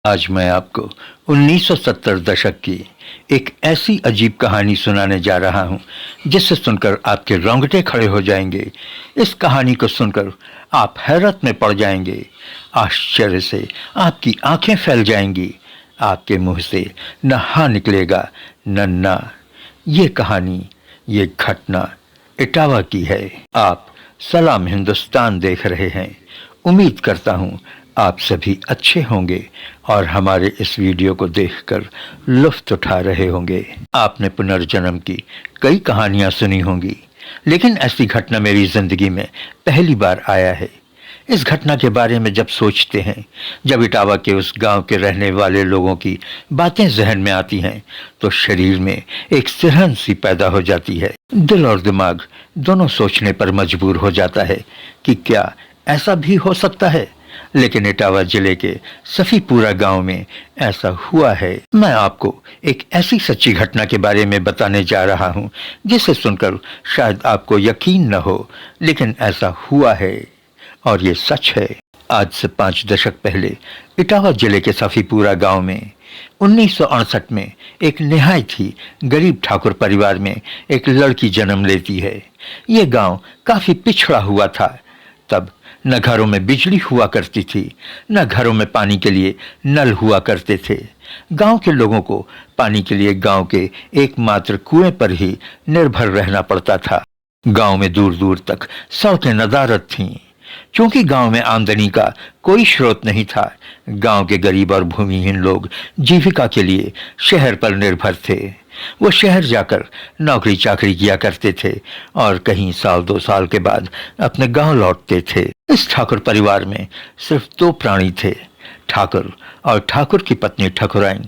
आज मैं आपको 1970 दशक की एक ऐसी अजीब कहानी सुनाने जा रहा हूं जिसे सुनकर आपके रोंगटे खड़े हो जाएंगे। इस कहानी को सुनकर आप हैरत में पड़ जाएंगे। आश्चर्य से आपकी आंखें फैल जाएंगी। आपके मुंह से न हाँ निकलेगा न ना। ये कहानी, ये घटना इटावा की है। आप सलाम हिंदुस्तान देख रहे हैं। उम्मीद करता हूं आप सभी अच्छे होंगे और हमारे इस वीडियो को देखकर लुत्फ उठा रहे होंगे। आपने पुनर्जन्म की कई कहानियां सुनी होंगी, लेकिन ऐसी घटना मेरी जिंदगी में पहली बार आया है। इस घटना के बारे में जब सोचते हैं, जब इटावा के उस गांव के रहने वाले लोगों की बातें जहन में आती हैं, तो शरीर में एक सिरहन सी पैदा हो जाती है। दिल और दिमाग दोनों सोचने पर मजबूर हो जाता है कि क्या ऐसा भी हो सकता है। लेकिन इटावा जिले के सफीपुरा गांव में ऐसा हुआ है। मैं आपको एक ऐसी सच्ची घटना के बारे में बताने जा रहा हूं जिसे सुनकर शायद आपको यकीन न हो, लेकिन ऐसा हुआ है और ये सच है। आज से 5 दशक पहले इटावा जिले के सफीपुरा गांव में 1968 में एक निहायत ही गरीब ठाकुर परिवार में एक लड़की जन्म लेती है। ये गांव काफी पिछड़ा हुआ था। तब न घरों में बिजली हुआ करती थी, न घरों में पानी के लिए नल हुआ करते थे। गांव के लोगों को पानी के लिए गांव के एकमात्र कुएं पर ही निर्भर रहना पड़ता था। गांव में दूर दूर तक सड़कें नदारद थीं। क्योंकि गांव में आमदनी का कोई स्रोत नहीं था, गांव के गरीब और भूमिहीन लोग जीविका के लिए शहर पर निर्भर थे। वो शहर जाकर नौकरी चाकरी किया करते थे और कहीं साल 2 साल के बाद अपने गांव लौटते थे। इस ठाकुर परिवार में सिर्फ 2 प्राणी थे, ठाकुर और ठाकुर की पत्नी ठकुराइन।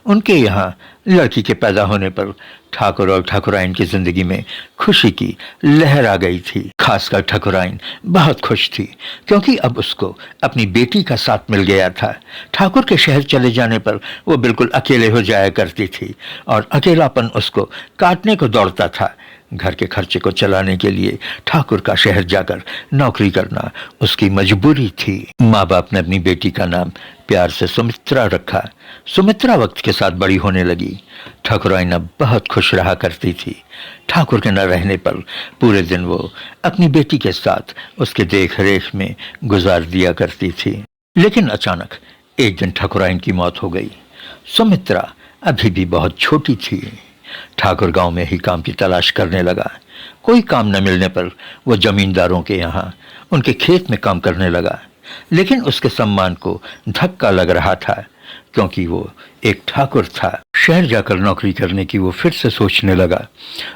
उनके यहाँ लड़की के पैदा होने पर ठाकुर और ठकुराइन की जिंदगी में खुशी की लहर आ गई थी। खासकर ठकुराइन बहुत खुश थी, क्योंकि अब उसको अपनी बेटी का साथ मिल गया था। ठाकुर के शहर चले जाने पर वो बिल्कुल अकेले हो जाया करती थी और अकेलापन उसको काटने को दौड़ता था। घर के खर्चे को चलाने के लिए ठाकुर का शहर जाकर नौकरी करना उसकी मजबूरी थी। माँ बाप ने अपनी बेटी का नाम प्यार से सुमित्रा रखा। सुमित्रा वक्त के साथ बड़ी होने लगी। ठकुराइन अब बहुत खुश रहा करती थी। ठाकुर के न रहने पर पूरे दिन वो अपनी बेटी के साथ उसके देख रेख में गुजार दिया करती थी। लेकिन अचानक एक दिन ठकुराइन की मौत हो गई। सुमित्रा अभी भी बहुत छोटी थी। ठाकुर गांव में ही काम की तलाश करने लगा। कोई काम न मिलने पर वो जमींदारों के यहाँ उनके खेत में काम करने लगा। लेकिन उसके सम्मान को धक्का लग रहा था, क्योंकि वो एक ठाकुर था। शहर जाकर नौकरी करने की वो फिर से सोचने लगा।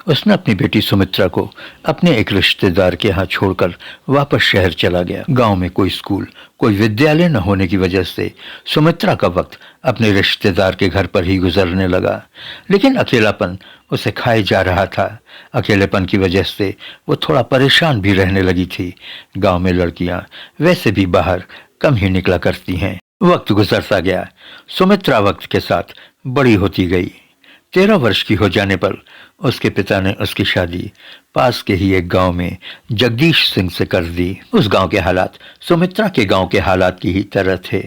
उसने अपनी बेटी सुमित्रा को अपने एक रिश्तेदार के यहाँ छोड़कर वापस शहर चला गया। गांव में कोई स्कूल, कोई विद्यालय न होने की वजह से सुमित्रा का वक्त अपने रिश्तेदार के घर पर ही गुजरने लगा। लेकिन अकेलापन उसे खाए जा रहा था। अकेलेपन की वजह से वो थोड़ा परेशान भी रहने लगी थी। गांव में लड़कियां वैसे भी बाहर कम ही निकला करती हैं। वक्त गुजरता गया। सुमित्रा वक्त के साथ बड़ी होती गई। 13 वर्ष की हो जाने पर उसके पिता ने उसकी शादी पास के ही एक गांव में जगदीश सिंह से कर दी। उस गांव के हालात सुमित्रा के गांव के हालात की ही तरह थे।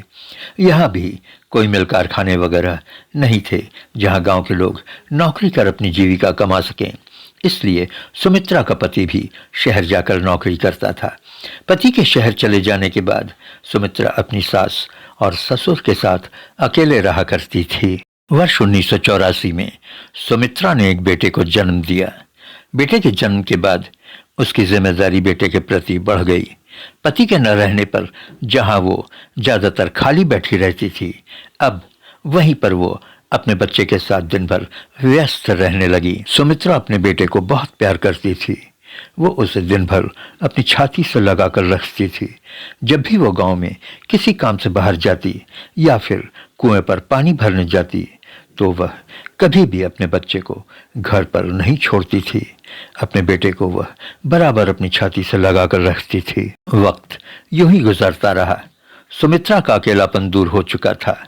यहाँ भी कोई मिल कारखाने वगैरह नहीं थे जहां गांव के लोग नौकरी कर अपनी जीविका कमा सकें। इसलिए सुमित्रा का पति भी शहर जाकर नौकरी करता था। पति के शहर चले जाने के बाद सुमित्रा अपनी सास और ससुर के साथ अकेले रहा करती थी। वर्ष 1984 में सुमित्रा ने एक बेटे को जन्म दिया। बेटे के जन्म के बाद उसकी जिम्मेदारी बेटे के प्रति बढ़ गई। पति के न रहने पर जहां वो ज्यादातर खाली बैठी रहती थी, अब वहीं पर वो अपने बच्चे के साथ दिन भर व्यस्त रहने लगी। सुमित्रा अपने बेटे को बहुत प्यार करती थी। वो उसे दिन भर अपनी छाती से लगाकर रखती थी। जब भी वो गांव में किसी काम से बाहर जाती या फिर कुएं पर पानी भरने जाती, तो वह कभी भी अपने बच्चे को घर पर नहीं छोड़ती थी। अपने बेटे को वह बराबर अपनी छाती से लगाकर रखती थी। वक्त यूं ही गुजरता रहा। सुमित्रा का अकेलापन दूर हो चुका था।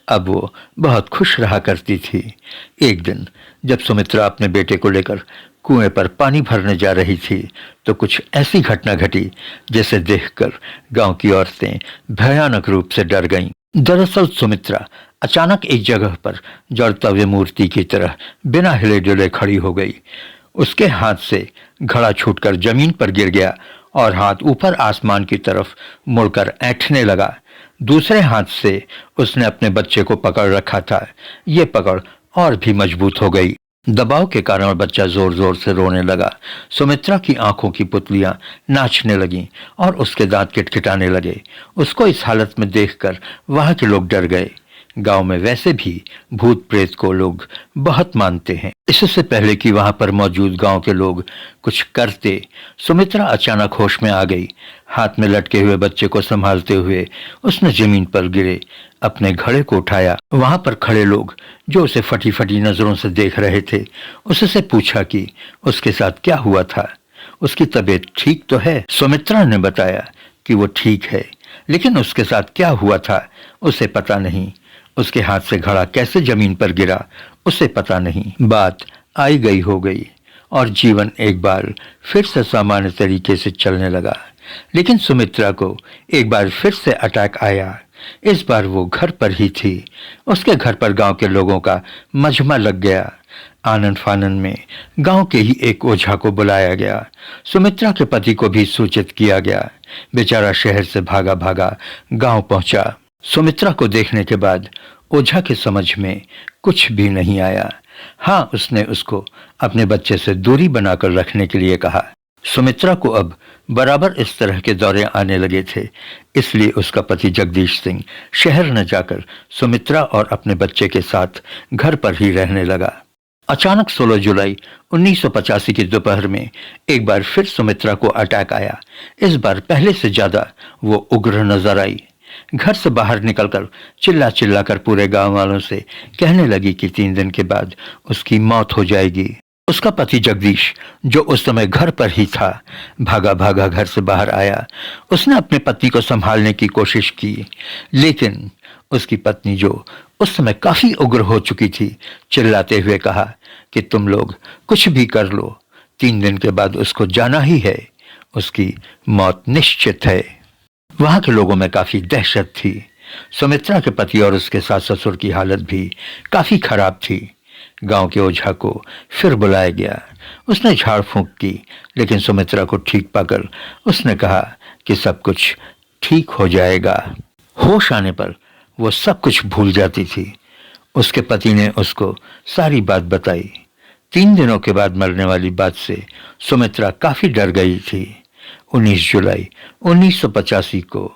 अब वो बहुत खुश रहा करती थी। एक दिन जब सुमित्रा अपने बेटे को लेकर कुएं पर पानी भरने जा रही थी तो कुछ ऐसी घटना घटी जिसे देखकर गांव की औरतें भयानक रूप से डर गईं। दरअसल सुमित्रा अचानक एक जगह पर जड़ता हुई मूर्ति की तरह बिना हिले डुले खड़ी हो गई। उसके हाथ से घड़ा छूटकर जमीन पर गिर गया और हाथ ऊपर आसमान की तरफ मुड़कर ऐंठने लगा। दूसरे हाथ से उसने अपने बच्चे को पकड़ रखा था। ये पकड़ और भी मजबूत हो गई। दबाव के कारण बच्चा जोर जोर से रोने लगा। सुमित्रा की आंखों की पुतलियां नाचने लगीं और उसके दांत किटकिटाने लगे। उसको इस हालत में देखकर वहां के लोग डर गए। गांव में वैसे भी भूत प्रेत को लोग बहुत मानते हैं। इससे पहले कि वहां पर मौजूद गांव के लोग कुछ करते, सुमित्रा अचानक होश में आ गई। हाथ में लटके हुए बच्चे को संभालते हुए उसने जमीन पर गिरे अपने घड़े को उठाया। वहां पर खड़े लोग जो उसे फटी फटी नजरों से देख रहे थे, उससे पूछा कि उसके साथ क्या हुआ था, उसकी तबीयत ठीक तो है। सुमित्रा ने बताया कि वो ठीक है, लेकिन उसके साथ क्या हुआ था उसे पता नहीं। उसके हाथ से घड़ा कैसे जमीन पर गिरा उसे पता नहीं। बात आई गई हो गई और जीवन एक बार फिर से सामान्य तरीके से चलने लगा। लेकिन सुमित्रा को एक बार फिर से अटैक आया। इस बार वो घर पर ही थी। उसके घर पर गांव के लोगों का मजमा लग गया। आनंद फानन में गांव के ही एक ओझा को बुलाया गया। सुमित्रा के पति को भी सूचित किया गया। बेचारा शहर से भागा भागा गांव पहुंचा। सुमित्रा को देखने के बाद ओझा के समझ में कुछ भी नहीं आया। हाँ, उसने उसको अपने बच्चे से दूरी बनाकर रखने के लिए कहा। सुमित्रा को अब बराबर इस तरह के दौरे आने लगे थे, इसलिए उसका पति जगदीश सिंह शहर न जाकर सुमित्रा और अपने बच्चे के साथ घर पर ही रहने लगा। अचानक 16 जुलाई 1985 की दोपहर में एक बार फिर सुमित्रा को अटैक आया। इस बार पहले से ज्यादा वो उग्र नजर आई। घर से बाहर निकलकर चिल्ला चिल्ला कर पूरे गांव वालों से कहने लगी कि 3 दिन के बाद उसकी मौत हो जाएगी। उसका पति जगदीश, जो उस समय घर पर ही था, भागा भागा घर से बाहर आया। उसने अपने पत्नी को संभालने की कोशिश की, लेकिन उसकी पत्नी, जो उस समय काफी उग्र हो चुकी थी, चिल्लाते हुए कहा कि तुम लोग कुछ भी कर लो, 3 दिन के बाद उसको जाना ही है, उसकी मौत निश्चित है। वहां के लोगों में काफी दहशत थी। सुमित्रा के पति और उसके सास ससुर की हालत भी काफी खराब थी। गांव के ओझा को फिर बुलाया गया। उसने झाड़ फूंक की, लेकिन सुमित्रा को ठीक पाकर उसने कहा कि सब कुछ ठीक हो जाएगा। होश आने पर वो सब कुछ भूल जाती थी। उसके पति ने उसको सारी बात बताई। 3 दिनों के बाद मरने वाली बात से सुमित्रा काफी डर गई थी। 19 जुलाई 1985 को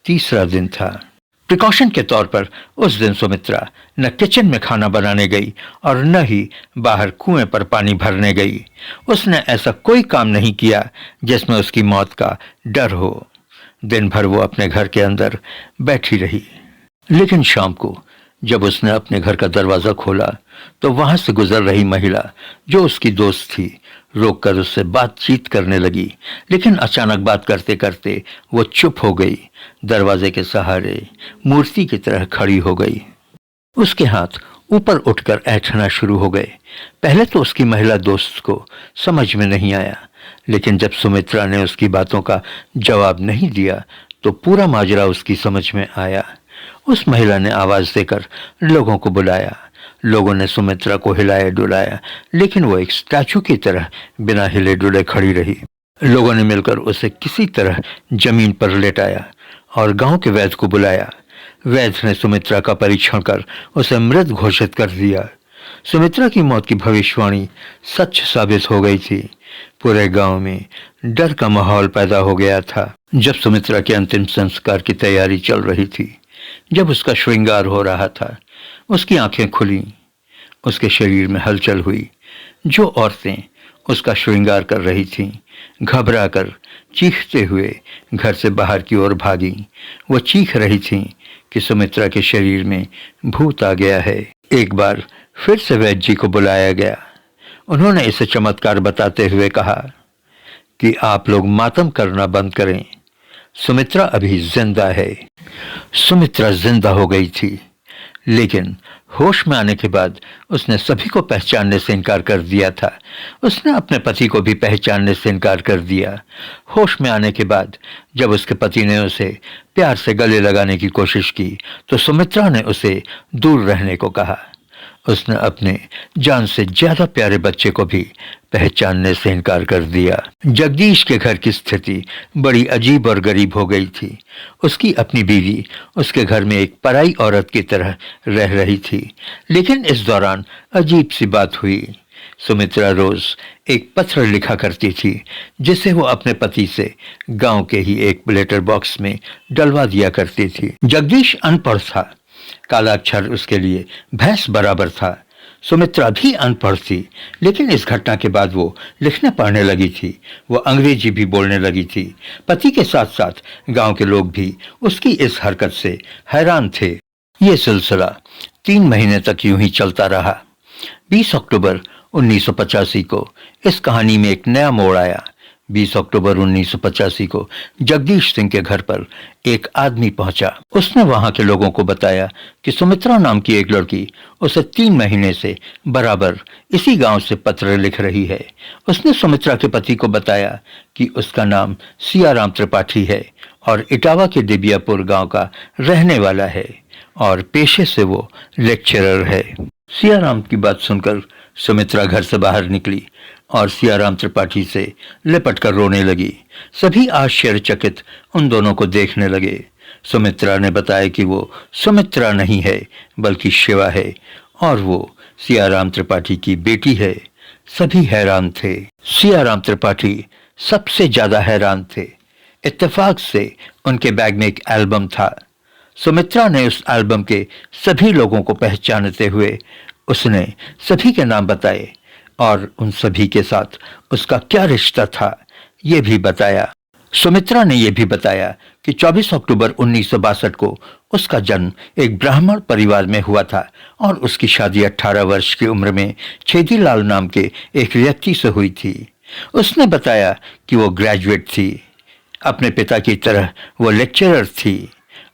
तीसरा दिन था। प्रिकॉशन के तौर पर उस दिन सुमित्रा न किचन में खाना बनाने गई और न ही बाहर कुएं पर पानी भरने गई। उसने ऐसा कोई काम नहीं किया जिसमें उसकी मौत का डर हो। दिन भर वो अपने घर के अंदर बैठी रही। लेकिन शाम को जब उसने अपने घर का दरवाजा खोला तो वहां से गुजर रही महिला, जो उसकी दोस्त थी, रोककर उससे बातचीत करने लगी। लेकिन अचानक बात करते करते वो चुप हो गई। दरवाजे के सहारे मूर्ति की तरह खड़ी हो गई। उसके हाथ ऊपर उठकर ऐंठना शुरू हो गए। पहले तो उसकी महिला दोस्त को समझ में नहीं आया, लेकिन जब सुमित्रा ने उसकी बातों का जवाब नहीं दिया तो पूरा माजरा उसकी समझ में आया। उस महिला ने आवाज देकर लोगों को बुलाया। लोगों ने सुमित्रा को हिलाया डुलाया, लेकिन वो एक स्टैचू की तरह बिना हिले डुले खड़ी रही। लोगों ने मिलकर उसे किसी तरह जमीन पर लेटाया और गांव के वैद्य को बुलाया। वैद्य ने सुमित्रा का परीक्षण कर उसे मृत घोषित कर दिया। सुमित्रा की मौत की भविष्यवाणी सच साबित हो गई थी। पूरे गांव में डर का माहौल पैदा हो गया था। जब सुमित्रा के अंतिम संस्कार की तैयारी चल रही थी, जब उसका श्रृंगार हो रहा था, उसकी आंखें खुली, उसके शरीर में हलचल हुई। जो औरतें उसका श्रृंगार कर रही थीं, घबराकर चीखते हुए घर से बाहर की ओर भागी। वो चीख रही थीं कि सुमित्रा के शरीर में भूत आ गया है। एक बार फिर से वैद्य जी को बुलाया गया। उन्होंने इसे चमत्कार बताते हुए कहा कि आप लोग मातम करना बंद करें, सुमित्रा अभी जिंदा है। सुमित्रा जिंदा हो गई थी। लेकिन होश में आने के बाद उसने सभी को पहचानने से इनकार कर दिया था। उसने अपने पति को भी पहचानने से इनकार कर दिया। होश में आने के बाद जब उसके पति ने उसे प्यार से गले लगाने की कोशिश की तो सुमित्रा ने उसे दूर रहने को कहा। उसने अपने जान से ज्यादा प्यारे बच्चे को भी पहचानने से इनकार कर दिया। जगदीश के घर की स्थिति बड़ी अजीब और गरीब हो गई थी। उसकी अपनी बीवी उसके घर में एक पराई औरत की तरह रह रही थी। लेकिन इस दौरान अजीब सी बात हुई। सुमित्रा रोज एक पत्र लिखा करती थी जिसे वो अपने पति से गांव के ही एक लेटर बॉक्स में डलवा दिया करती थी। जगदीश अनपढ़ था। काला अक्षर उसके लिए भैंस बराबर था। सुमित्रा भी अनपढ़ थी, लेकिन इस घटना के बाद वो लिखने पढ़ने लगी थी। वो अंग्रेजी भी बोलने लगी थी। पति के साथ साथ गांव के लोग भी उसकी इस हरकत से हैरान थे। ये सिलसिला 3 महीने तक यूं ही चलता रहा। 20 अक्टूबर 1985 को इस कहानी में एक नया मोड़ आया। 20 अक्टूबर 1985 को जगदीश सिंह के घर पर एक आदमी पहुंचा। उसने वहां के लोगों को बताया कि सुमित्रा नाम की एक लड़की उसे 3 महीने से बराबर इसी गांव से पत्र लिख रही है। उसने सुमित्रा के पति को बताया कि उसका नाम सियाराम त्रिपाठी है और इटावा के दिबियापुर गांव का रहने वाला है और पेशे से वो लेक्चरर है। सियाराम की बात सुनकर सुमित्रा घर से बाहर निकली और सियाराम त्रिपाठी से लिपट कर रोने लगी। सभी आश्चर्यचकित उन दोनों को देखने लगे। सुमित्रा ने बताया कि वो सुमित्रा नहीं है बल्कि शिवा है और वो सियाराम त्रिपाठी की बेटी है। सभी हैरान थे। सियाराम त्रिपाठी सबसे ज्यादा हैरान थे। इत्तेफाक से उनके बैग में एक एल्बम था। सुमित्रा ने उस एल्बम के सभी लोगों को पहचानते हुए उसने सभी के नाम बताए और उन सभी के साथ उसका क्या रिश्ता था ये भी बताया। सुमित्रा ने यह भी बताया कि 24 अक्टूबर 1962 को उसका जन्म एक ब्राह्मण परिवार में हुआ था और उसकी शादी 18 वर्ष की उम्र में छेदीलाल नाम के एक व्यक्ति से हुई थी। उसने बताया कि वो ग्रेजुएट थी। अपने पिता की तरह वो लेक्चरर थी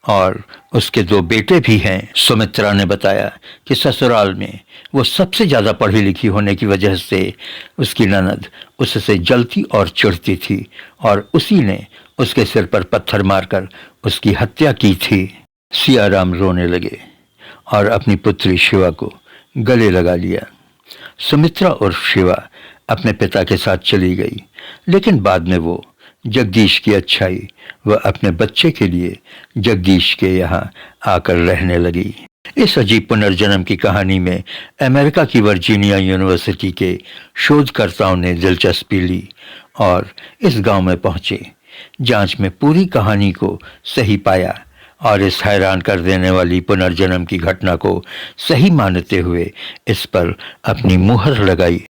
और उसके 2 बेटे भी हैं। सुमित्रा ने बताया कि ससुराल में वो सबसे ज्यादा पढ़ी लिखी होने की वजह से उसकी ननद उससे जलती और चिढ़ती थी और उसी ने उसके सिर पर पत्थर मारकर उसकी हत्या की थी। सियाराम रोने लगे और अपनी पुत्री शिवा को गले लगा लिया। सुमित्रा और शिवा अपने पिता के साथ चली गई, लेकिन बाद में वो जगदीश की अच्छाई व अपने बच्चे के लिए जगदीश के यहाँ आकर रहने लगी। इस अजीब पुनर्जन्म की कहानी में अमेरिका की वर्जीनिया यूनिवर्सिटी के शोधकर्ताओं ने दिलचस्पी ली और इस गांव में पहुंचे। जांच में पूरी कहानी को सही पाया और इस हैरान कर देने वाली पुनर्जन्म की घटना को सही मानते हुए इस पर अपनी मुहर लगाई।